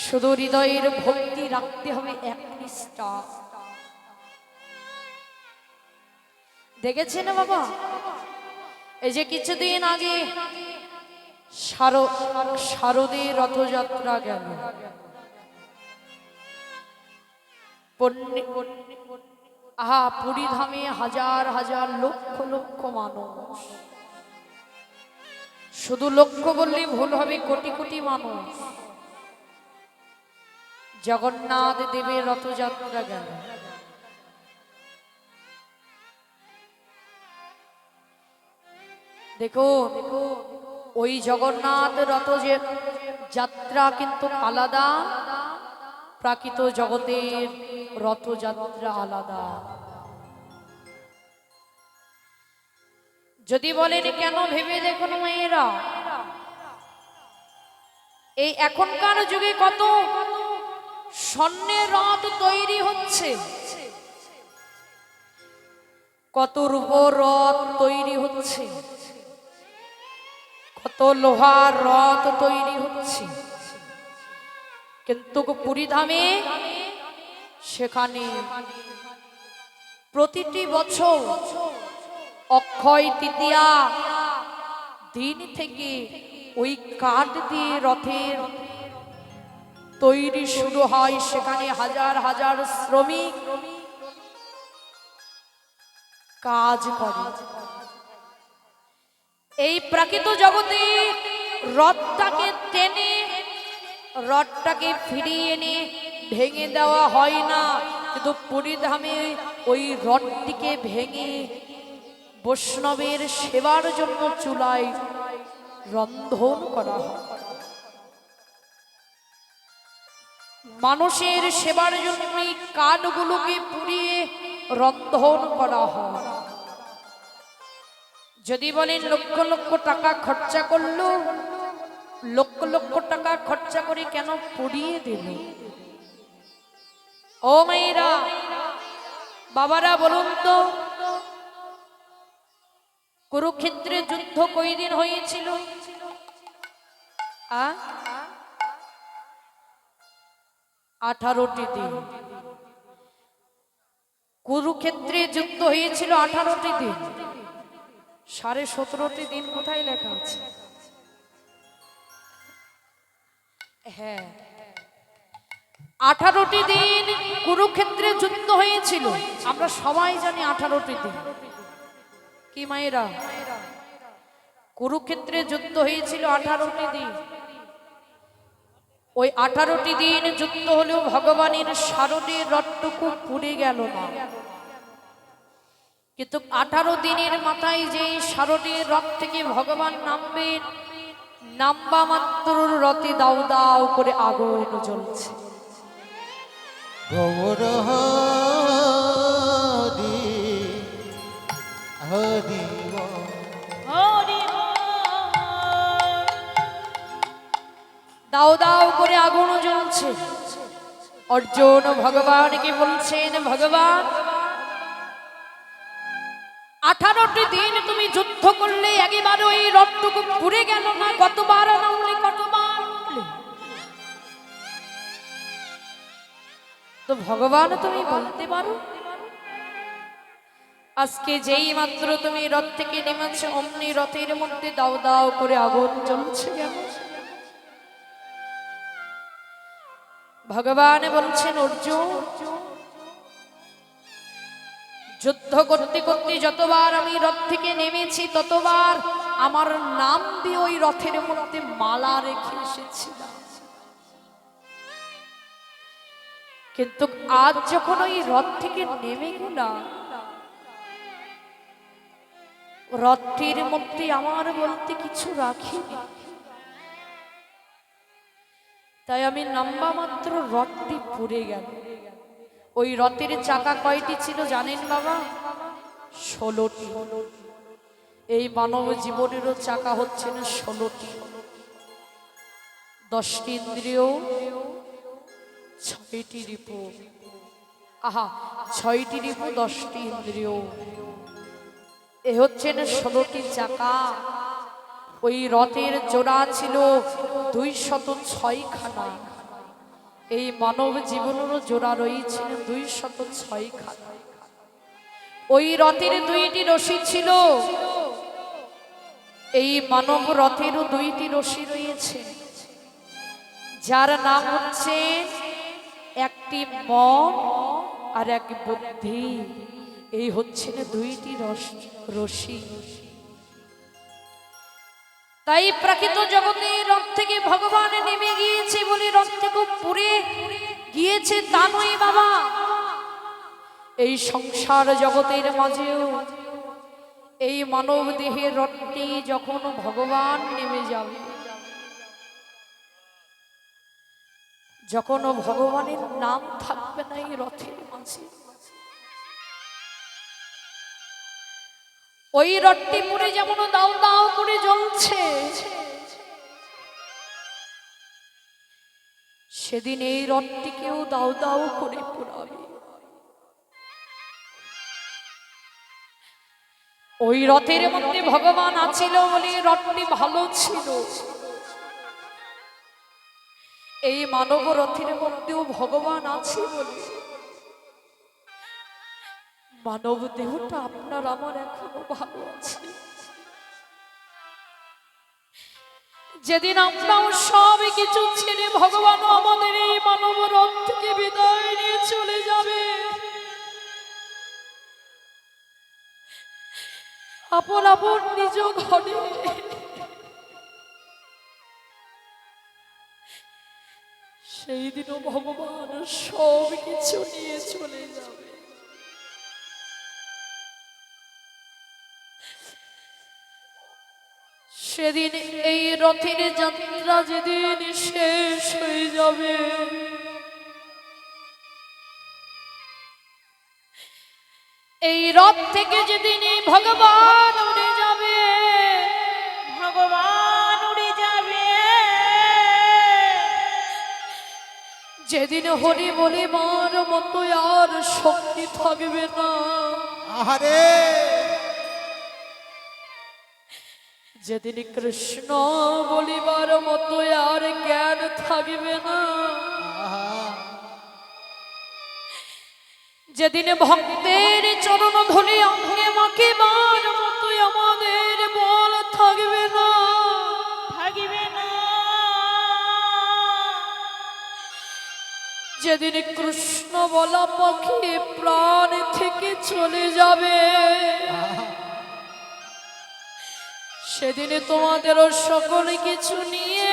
শুধু হৃদয়ের ভক্তি রাখতে হবে একনিষ্ঠা। দেখেছেন বাবা, এই যে কিছুদিন আগে শারদীয় রথযাত্রা গেল, পুরী ধামে হাজার হাজার লক্ষ লক্ষ মানুষ, শুধু লক্ষ বললে ভুল হবে, কোটি কোটি মানুষ জগন্নাথ দেবের রথযাত্রা গেল। দেখো ওই জগন্নাথ রথ যে যাত্রা কিন্তু আলাদা, প্রাকৃত জগতের রথযাত্রা আলাদা। যদি বলেন কেন, ভেবে দেখুন মেয়েরা, এই এখনকার যুগে কত স্বর্ণের রথ তৈরি হচ্ছে, কত রূপোর রথ তৈরি হচ্ছে, কত লোহার রথ তৈরি হচ্ছে, কিন্তু পুরী ধামে সেখানে প্রতিটি বছর অক্ষয় তৃতীয়া দিন থেকে ওই কাঠ দিয়ে রথের তৈরি শুরু হয়। সেখানে হাজার হাজার শ্রমিক কাজ করে। এই প্রাকৃত জগতে রথটাকে টেনে, রথটাকে ফিরিয়ে এনে ভেঙে দেওয়া হয় না, কিন্তু পুরী ধামে ওই রথটিকে ভেঙে বৈষ্ণবের সেবার জন্য চুলায় রন্ধন করা হয়, মানুষের সেবার জন্য এই কাঠগুলোকে পুড়িয়ে রন্ধন করা হয়। যদি বলেন লক্ষ লক্ষ টাকা খরচা করলো, লক্ষ লক্ষ টাকা খরচা করে কেন পুড়িয়ে দিল? ও মেয়েরা, বাবারা বলুন তো, কুরুক্ষেত্রে যুদ্ধ কয়দিন হয়েছিল? 18টি দিন। কুরুক্ষেত্রে যুদ্ধ হয়েছিল 18টি দিন। 17.5টি দিন কোথায় লেখা আছে? হ্যাঁ, 18টি দিন কুরুক্ষেত্রে যুদ্ধ হয়েছিল। আমরা সবাই জানি 18টি দিন কি মায়েরা, কুরুক্ষেত্রে যুদ্ধ হয়েছিল 18টি দিন। ওই 18টি দিন যুদ্ধ হলেও ভগবানের শারদীর রথটুকু পুড়ে গেল না, কিন্তু 18 দিনের মাথায় যে শারদীর রথ থেকে ভগবান নামবেন, নামবা মাত্র রথে দাউ দাউ করে আগুন জ্বলছে। দাউ দাউ করে আগুন জ্বলছে। অর্জুন ভগবানকে বলছেন, ভগবান 18টি দিন তুমি যুদ্ধ করলে, একবার ওই রথটুকু পুড়ে গেল না? কতবার নামলে, কতবার উঠলে? তো ভগবান তুমি বলতে পারো, আজকে যেই মাত্র তুমি রথ থেকে নেমেছ, অমনি রথের মধ্যে দাও দাও করে আগুন জ্বলছে কেন? ভগবান বলছেন, অর্জুন যুদ্ধ করতে করতে যতবার আমি রথ থেকে নেমেছি, ততবার আমার নাম দিয়ে ওই রথের মধ্যে মালা রেখে এসেছিলাম, কিন্তু আজ যখন ওই রথ থেকে নেমে গেলাম, রথটির মধ্যে আমার বলতে কিছু রাখিনি, তাই আমি নাম্বা মাত্র রথটি পুড়ে গেল। ওই রথের চাকা কয়টি ছিল জানেন বাবা? 16টি। এই মানব জীবনেরও চাকা হচ্ছে না 16টি। 10টি ইন্দ্রিয়, 6টি রিপু। 6টি রিপু, 10টি ইন্দ্রিয়, এ হচ্ছে না 16টি চাকা। ওই রথের জোড়া ছিল 206 খানা। এই মানব জীবনেরও জোড়া রয়েছিল 206 খানা। ওই রথের 2টি রশি ছিল, এই মানব রথেরও 2টি রশি রয়েছে, যার নাম হচ্ছে একটি মন আর এক বুদ্ধি। এই হচ্ছে 2টি রশি। তাই প্রাকৃত জগতে রথ থেকে ভগবান নেমে গিয়েছে বলে রথ থেকে পুড়ে গিয়েছে তা নয় বাবা। এই সংসার জগতের মাঝেও এই মানব দেহের রথটি যখন ভগবান নেমে যাবে, যখন ভগবানের নাম থাকবে না এই রথের মাঝে, ওই রথটি পুড়ে যেমন দাও দাও করে জ্বলছে, সেদিন এই রথটিকেও দাও দাও করে পোড়াবে। ওই রথের মধ্যে ভগবান আছিল বলে রথটি ভালো ছিল। এই মানব রথের মধ্যেও ভগবান আছে বলে মানব দেহটা আপনার আমার এখনো ভালো আছে। যেদিন আমরাও সব কিছু ছেড়ে ভগবান আমাদের এই মানব রথ থেকে বিদায় নিয়ে চলে যাবে, আপন আপন নিজ ঘরে, সেই দিনও ভগবান সব কিছু নিয়ে চলে যাবে। সেদিন এই রথের যাত্রা যেদিন শেষ হয়ে যাবে, এই রথ থেকে যেদিন ভগবান উড়ে যাবে, ভগবান উড়ে যাবে, যেদিন হরি বলিবার মতো আর শক্তি থাকবে না, আহারে যেদিন কৃষ্ণ বলিবার মতো আর জ্ঞান থাকবে না, যেদিন ভক্তের চরণ ধরে অঙ্গে মাখিবার মতো আমাদের বল থাকবে না, থাকবে না, যেদিন কৃষ্ণ বলা পাখি প্রাণ থেকে চলে যাবে, সেদিন তোমাদেরও সকল কিছু নিয়ে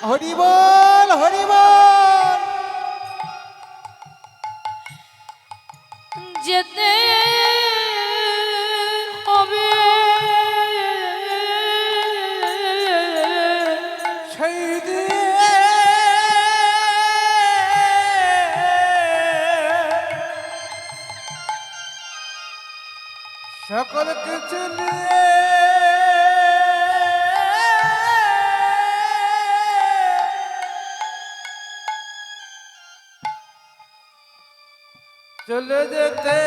হরি বল হরি বল যেতে হবে। সেই দিয়ে সকল কিছু নিয়ে চলে যেতে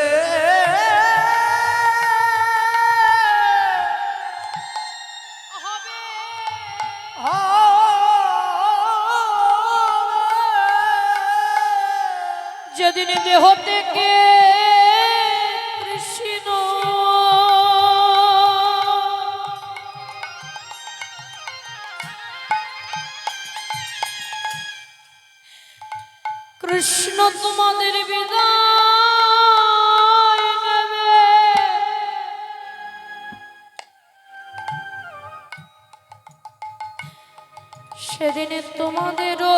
যেদিন দেহ থেকে কৃষ্ণ কৃষ্ণ তোমাদের বিদায় নেবে, সেদিনে তোমাদেরও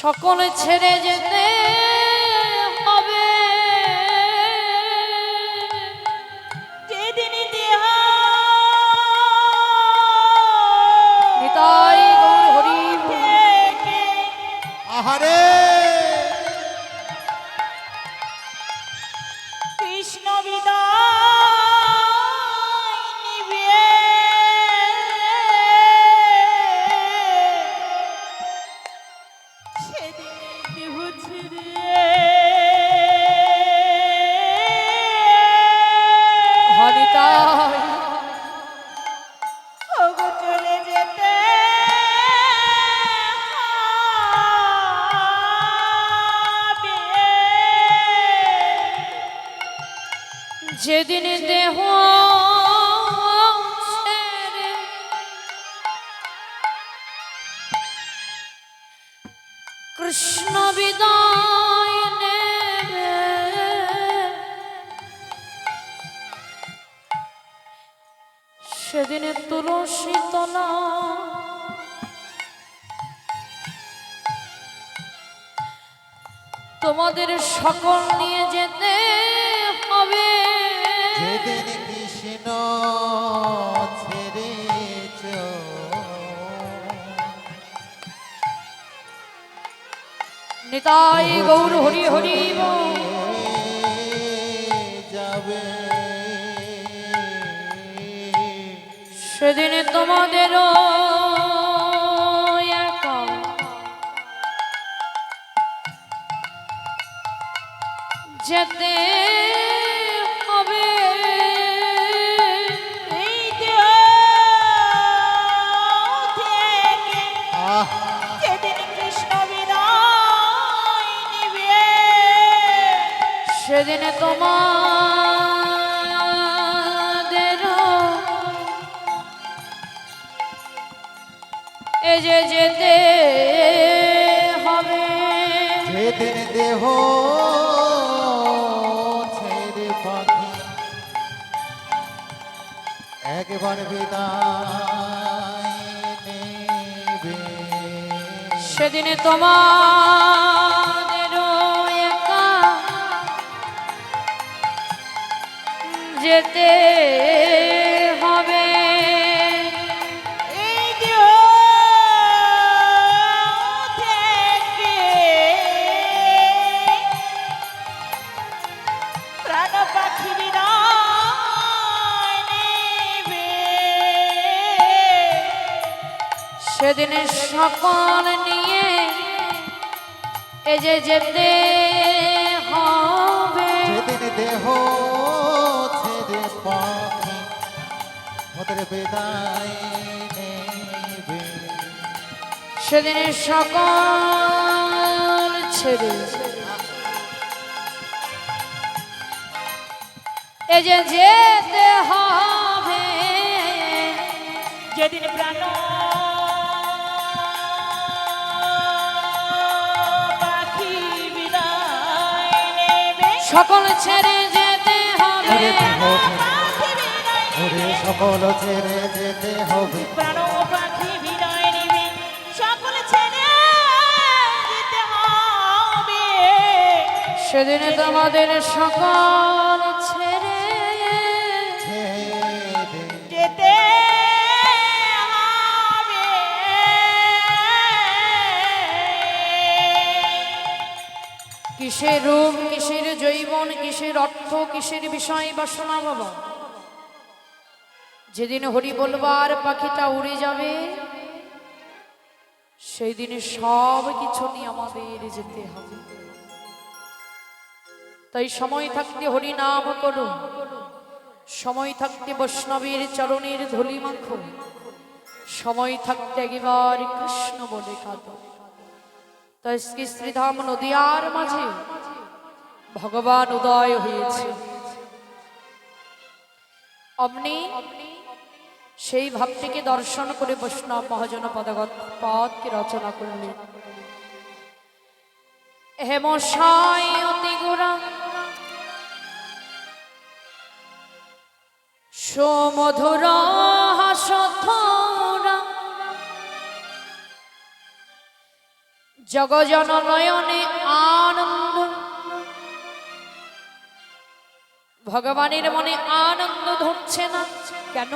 সকলে ছেড়ে যেতে হবে। যেদিন দেহ নিতাই গৌর হরি বল। থেকে আহারে কৃষ্ণ বিদায় নিবে, সেদিন দেহ ছেড়ে কৃষ্ণ বিদায় নেবে সেদিনে তুলসী তলা তোমাদের সকল নিয়ে যেতে হবে যেদিন কৃষ্ণ ছেড়েছ নিতাই গৌর হরি হরি বল। যাবে সেদিনে তোমাদের একা যেতে হবে এই দেহ থেকে আহ যেদিন কৃষ্ণ বিদায় নিবে সেদিনে তোমাদের এ যে যেতে হবে যেদিন দেহ ছেড়ে পাখি একবার বিদায় নেবে সেদিনে তোমাদের একা যেতে হবে এই দেহ থেকে প্রাণ পাখি বিদায় নেবে সেদিনে সকল নিয়ে এ যে যেতে হবে যেদিন দেহ ছেড়ে পাখি ওদের বিদায় নেবে সেদিনে সকল ছেড়ে এ যে যেতে হবে যেদিন প্রাণ পাখি বিদায় নেবে সকল ছেড়ে যেতে হবে ওরে দেহ পাখি বিদায় ওরে সকল ছেড়ে যেতে হবে প্রাণ পাখি বিদায় নেবে সকল ছেড়ে যেতে হবে সেদিনে তোমাদের সকল ছেড়ে ছেড়ে যেতে হবে কিসের রূপ কিসের জৈবন কিসের অর্থ কিসের বিষয় বাসনা বাবা যেদিন হরি বলবার পাখিটা উড়ে যাবে সেই দিনে সব কিছু নিয়ে আমাদের যেতে হবে তাই সময় থাকতে হরি নাম করো সময় থাকতে বৈষ্ণবের চরণের ধুলি মাখো সময় থাকতে একবার কৃষ্ণ বলে কাঁদো তাই শ্রীধাম নদিয়ার মাঝে ভগবান উদয় হয়েছে অমনি সেই ভাবটিকে দর্শন করে বৈষ্ণব মহাজন পদকে রচনা করলেন হেমশাই অতি গোরা সমধুর হাসথরা জগজন নয়নে আনন্দ ভগবানের মনে আনন্দ ধরছে না কেন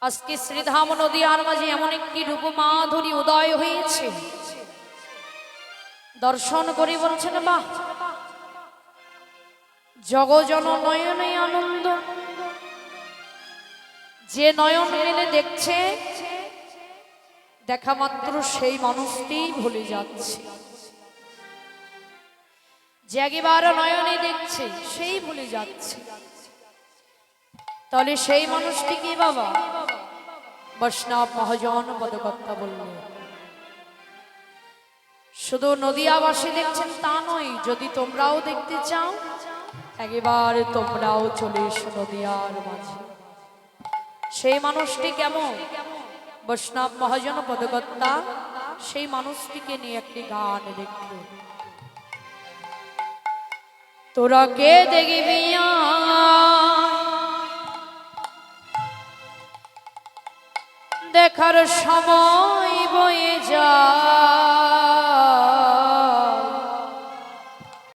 আজকে শ্রীধাম নদিয়ার মাঝে এমন একটি রূপ মাধুরী উদয় হয়েছে দর্শন করে বলছেন বাহ জগজন নয়নে আনন্দ যে নয়ন মেলে দেখছে দেখা মাত্র সেই মানুষটি ভুলে যাচ্ছে যে একবার নয়নে দেখছে সেই ভুলে যাচ্ছে তাহলে সেই মানুষটি কি বাবা বৈষ্ণব মহাজন পদকর্তা বললেন শুধু নদিয়াবাসী দেখছেন তা নয় যদি তোমরাও দেখতে চাও একবার তোমরাও চলে এসো নদিয়ার মাঝে সেই মানুষটি কেমন বৈষ্ণব মহাজন পদকর্তা সেই মানুষটিকে নিয়ে একটি গান লিখল। তোরা কে দেখবি দেখার সময় বয়ে যায়,